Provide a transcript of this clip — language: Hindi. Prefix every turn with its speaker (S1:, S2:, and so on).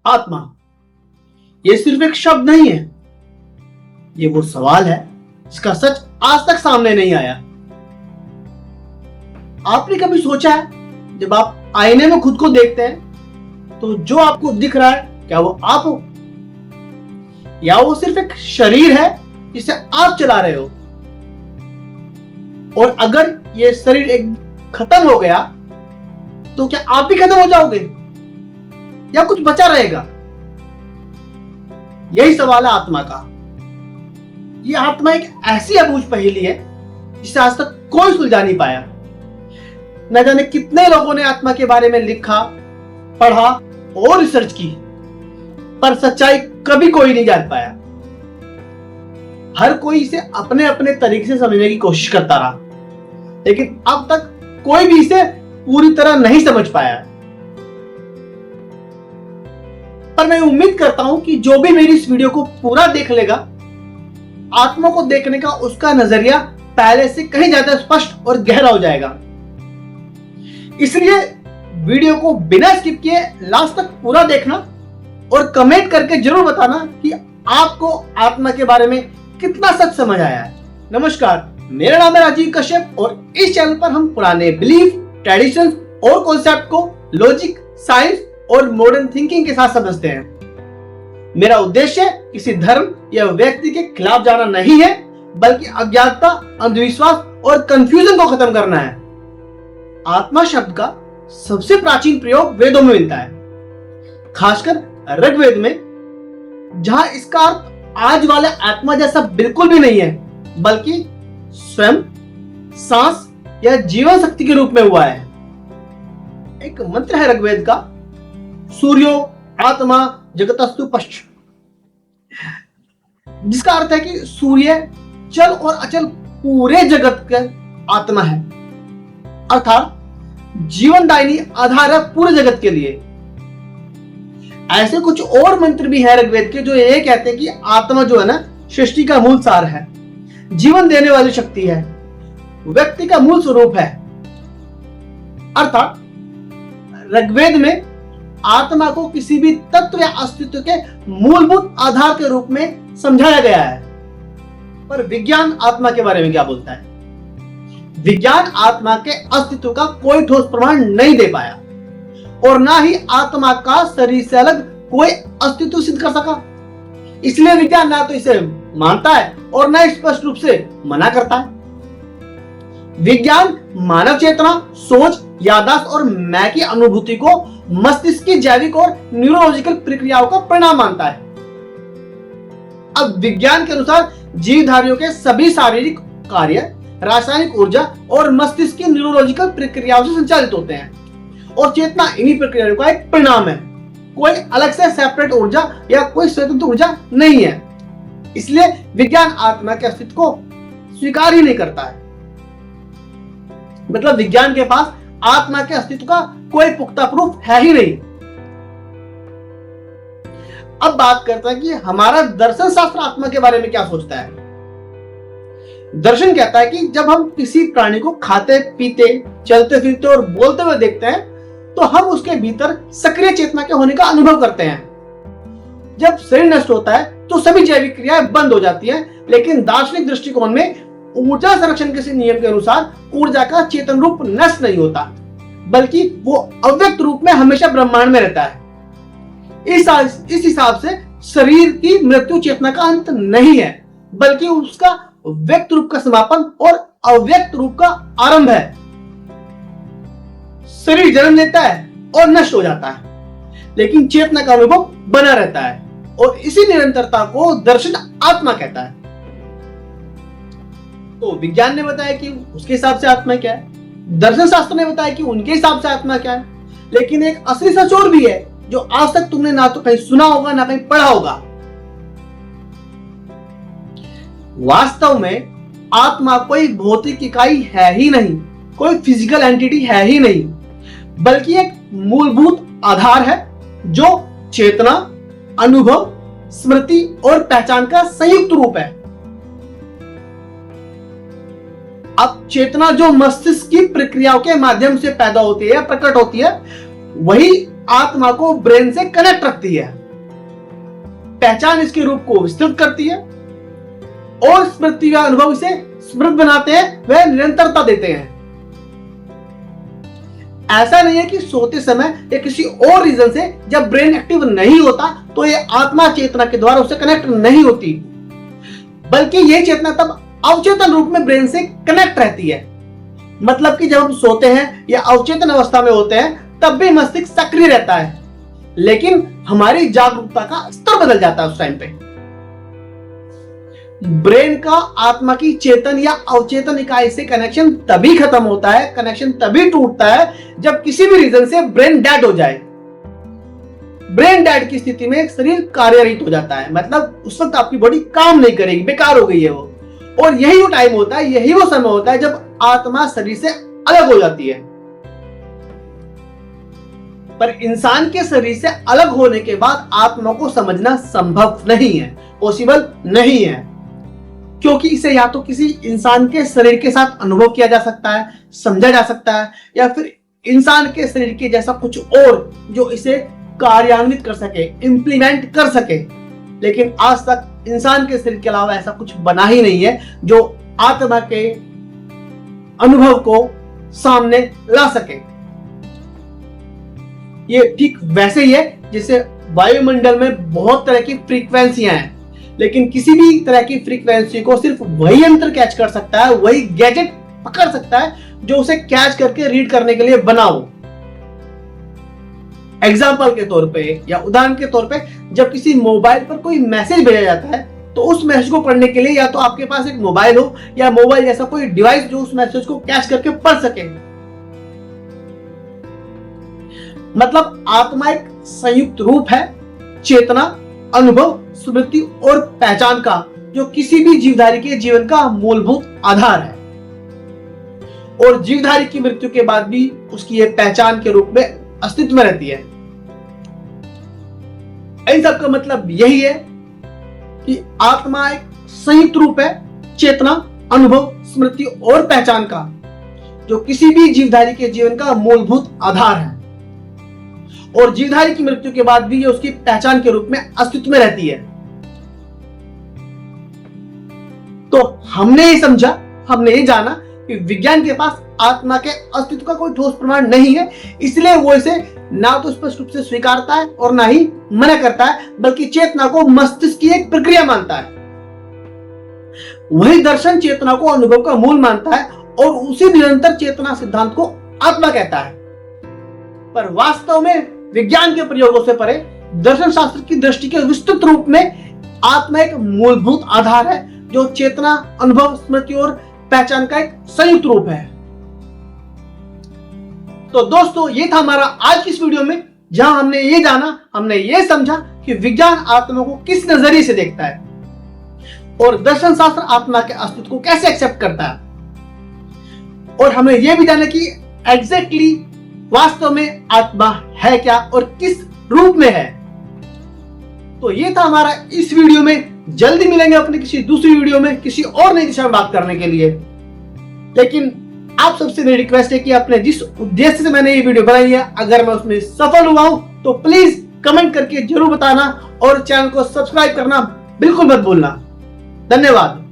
S1: आत्मा ये सिर्फ एक शब्द नहीं है, ये वो सवाल है जिसका सच आज तक सामने नहीं आया। आपने कभी सोचा है जब आप आईने में खुद को देखते हैं तो जो आपको दिख रहा है क्या वो आप हो, या वो सिर्फ एक शरीर है जिसे आप चला रहे हो? और अगर ये शरीर एक खत्म हो गया तो क्या आप भी खत्म हो जाओगे या कुछ बचा रहेगा? यही सवाल है आत्मा का। ये आत्मा एक ऐसी अबूझ पहेली है जिसे आज तक कोई सुलझा नहीं पाया। न जाने कितने लोगों ने आत्मा के बारे में लिखा, पढ़ा और रिसर्च की, पर सच्चाई कभी कोई नहीं जान पाया। हर कोई इसे अपने अपने तरीके से समझने की कोशिश करता रहा, लेकिन अब तक कोई भी इसे पूरी तरह नहीं समझ पाया। पर मैं उम्मीद करता हूं कि जो भी मेरी इस वीडियो को पूरा देख लेगा, आत्मा को देखने का उसका नजरिया पहले से कहीं ज्यादा स्पष्ट और गहरा हो जाएगा। इसलिए वीडियो को बिना स्किप किए लास्ट तक पूरा देखना और कमेंट करके जरूर बताना कि आपको आत्मा के बारे में कितना सच समझ आया है। नमस्कार, मेरा नाम है राजीव कश्यप और इस चैनल पर हम पुराने बिलीफ, ट्रेडिशंस और कॉन्सेप्ट को लॉजिक, साइंस और मॉडर्न थिंकिंग के साथ समझते हैं। मेरा उद्देश्य किसी धर्म या व्यक्ति के खिलाफ जाना नहीं है, बल्कि अज्ञानता, अंधविश्वास और कंफ्यूजन को खत्म करना है। आत्मा शब्द का सबसे प्राचीन प्रयोग वेदों में मिलता है, खासकर ऋग्वेद में, जहां इसका अर्थ आज वाले आत्मा जैसा बिल्कुल भी नहीं है, बल्कि स्वयं, सांस या जीवन शक्ति के रूप में हुआ है। एक मंत्र है ऋग्वेद का, सूर्यो आत्मा जगतस्तु पश्च, जिसका अर्थ है कि सूर्य चल और अचल पूरे जगत का आत्मा है, अर्थात जीवनदायिनी आधार है पूरे जगत के लिए। ऐसे कुछ और मंत्र भी हैं ऋग्वेद के जो ये कहते हैं कि आत्मा जो है ना, सृष्टि का मूल सार है, जीवन देने वाली शक्ति है, व्यक्ति का मूल स्वरूप है। अर्थात ऋग्वेद में आत्मा को किसी भी तत्व या अस्तित्व के मूलभूत आधार के रूप में समझाया गया है। पर विज्ञान आत्मा के बारे में क्या बोलता है? विज्ञान आत्मा के अस्तित्व का कोई ठोस प्रमाण नहीं दे पाया और ना ही आत्मा का शरीर से अलग कोई अस्तित्व सिद्ध कर सका। इसलिए विज्ञान ना तो इसे मानता है और ना स्पष्ट रूप से मना करता है। विज्ञान मानव चेतना, सोच, याददाश्त और मैं की अनुभूति को मस्तिष्क की जैविक और न्यूरोलॉजिकल प्रक्रियाओं का परिणाम मानता है। अब विज्ञान के अनुसार जीवधारियों के सभी शारीरिक कार्य रासायनिक ऊर्जा और मस्तिष्क की न्यूरोलॉजिकल प्रक्रियाओं से संचालित होते हैं और चेतना इन्हीं प्रक्रियाओं का एक परिणाम है। कोई अलग से सेपरेट ऊर्जा या कोई स्वतंत्र ऊर्जा नहीं है। इसलिए विज्ञान आत्मा के अस्तित्व को स्वीकार ही नहीं करता है। मतलब विज्ञान के पास आत्मा के अस्तित्व का कोई पुख्ता प्रूफ है ही नहीं। अब बात करते हैं कि हमारा दर्शन शास्त्र आत्मा के बारे में क्या सोचता है। दर्शन कहता है कि जब हम किसी प्राणी को खाते, पीते, चलते फिरते और बोलते हुए देखते हैं तो हम उसके भीतर सक्रिय चेतना के होने का अनुभव करते हैं। जब शरीर नष्ट होता है तो सभी जैविक क्रियाएं बंद हो जाती हैं, लेकिन दार्शनिक दृष्टिकोण में ऊर्जा संरक्षण के नियम के अनुसार ऊर्जा का चेतन रूप नष्ट नहीं होता, बल्कि वो अव्यक्त रूप में हमेशा ब्रह्मांड में रहता है। इस हिसाब से शरीर की मृत्यु चेतना का अंत नहीं है, बल्कि उसका व्यक्त रूप का समापन और अव्यक्त रूप का आरंभ है। शरीर जन्म लेता है और नष्ट हो जाता है, लेकिन चेतना का अनुभव बना रहता है और इसी निरंतरता को दर्शन आत्मा कहता है। तो विज्ञान ने बताया कि उसके हिसाब से आत्मा क्या है, दर्शन शास्त्र ने बताया कि उनके हिसाब से आत्मा क्या है, लेकिन एक असली सच और भी है जो आज तक तुमने ना तो कहीं सुना होगा ना कहीं पढ़ा होगा। वास्तव में आत्मा कोई भौतिक इकाई है ही नहीं, कोई फिजिकल एंटिटी है ही नहीं, बल्कि एक मूलभूत आधार है जो चेतना, अनुभव, स्मृति और पहचान का संयुक्त रूप है। अब चेतना जो मस्तिष्क की प्रक्रियाओं के माध्यम से पैदा होती है, प्रकट होती है, वही आत्मा को ब्रेन से कनेक्ट रखती है। पहचान इसके रूप को विस्तृत करती है और स्मृति का अनुभव इसे स्मृत बनाते हैं, वह निरंतरता देते हैं। ऐसा नहीं है कि सोते समय या किसी और रीजन से जब ब्रेन एक्टिव नहीं होता तो ये आत्मा चेतना के द्वारा उससे कनेक्ट नहीं होती, बल्कि यह चेतना तब अवचेतन रूप में ब्रेन से कनेक्ट रहती है। मतलब कि जब हम सोते हैं या अवचेतन अवस्था में होते हैं तब भी मस्तिष्क सक्रिय रहता है, लेकिन हमारी जागरूकता का स्तर बदल जाता है उस टाइम पे। ब्रेन का आत्मा की चेतन या अवचेतन इकाई से कनेक्शन तभी खत्म होता है, कनेक्शन तभी टूटता है जब किसी भी रीजन से ब्रेन डेड हो जाए। ब्रेन डेड की स्थिति में शरीर कार्यरहित हो जाता है, मतलब उस वक्त आपकी बॉडी काम नहीं करेगी, बेकार हो गई है वो। और यही वो टाइम होता है, यही वो समय होता है जब आत्मा शरीर से अलग हो जाती है। पर इंसान के शरीर से अलग होने के बाद आत्मा को समझना संभव नहीं है, पॉसिबल नहीं है, क्योंकि इसे या तो किसी इंसान के शरीर के साथ अनुभव किया जा सकता है, समझा जा सकता है, या फिर इंसान के शरीर के जैसा कुछ और जो इसे कार्यान्वित कर सके, इंप्लीमेंट कर सके। लेकिन आज तक इंसान के शरीर के अलावा ऐसा कुछ बना ही नहीं है जो आत्मा के अनुभव को सामने ला सके। ये ठीक वैसे ही है जैसे वायुमंडल में बहुत तरह की फ्रीक्वेंसियां हैं, लेकिन किसी भी तरह की फ्रीक्वेंसी को सिर्फ वही यंत्र कैच कर सकता है, वही गैजेट पकड़ सकता है जो उसे कैच करके रीड करने के लिए बना हो। एग्जाम्पल के तौर पे या उदाहरण के तौर पे जब किसी मोबाइल पर कोई मैसेज भेजा जाता है तो उस मैसेज को पढ़ने के लिए या तो आपके पास एक मोबाइल हो या मोबाइल जैसा कोई डिवाइस जो उस मैसेज को कैच करके पढ़ सके। मतलब आत्मा एक संयुक्त रूप है चेतना, अनुभव, स्मृति और पहचान का, जो किसी भी जीवधारी के जीवन का मूलभूत आधार है। और जीवधारी की मृत्यु के बाद भी उसकी यह पहचान के रूप में अस्तित्व में रहती है। इन सब का मतलब यही है कि आत्मा एक संयुक्त रूप है चेतना, अनुभव, स्मृति और पहचान का, जो किसी भी जीवधारी के जीवन का मूलभूत आधार है। और जीवधारी की मृत्यु के बाद भी ये उसकी पहचान के रूप में अस्तित्व में रहती है। तो हमने ये समझा, हमने ये जाना कि विज्ञान के पास आत्मा के अस्तित्व का कोई ठोस प्रमाण नहीं है, इसलिए वो इसे ना तो स्पष्ट रूप से स्वीकारता है और ना ही मना करता है, बल्कि चेतना को मस्तिष्क की एक प्रक्रिया मानता है। वही दर्शन चेतना को अनुभव का मूल मानता है और उसी निरंतर चेतना सिद्धांत को आत्मा कहता है। पर वास्तव में विज्ञान के प्रयोगों से परे दर्शन शास्त्र की दृष्टि के विस्तृत रूप में आत्मा एक मूलभूत आधार है, जो चेतना, अनुभव, स्मृति और पहचान का एक संयुक्त रूप है। तो दोस्तों, ये था हमारा आज की इस वीडियो में, जहां हमने ये जाना, हमने ये समझा कि विज्ञान आत्मा को किस नजरिए से देखता है और दर्शन शास्त्र आत्मा के अस्तित्व को कैसे एक्सेप्ट करता है। और हमने ये भी जाना कि एग्जैक्टली वास्तव में आत्मा है क्या और किस रूप में है। तो ये था हमारा इस वीडियो में। जल्दी मिलेंगे अपने किसी दूसरी वीडियो में किसी और नई दिशा में बात करने के लिए। लेकिन आप सबसे मेरी रिक्वेस्ट है कि अपने जिस उद्देश्य से मैंने ये वीडियो बनाई है, अगर मैं उसमें सफल हुआ हूं तो प्लीज कमेंट करके जरूर बताना और चैनल को सब्सक्राइब करना बिल्कुल मत भूलना। धन्यवाद।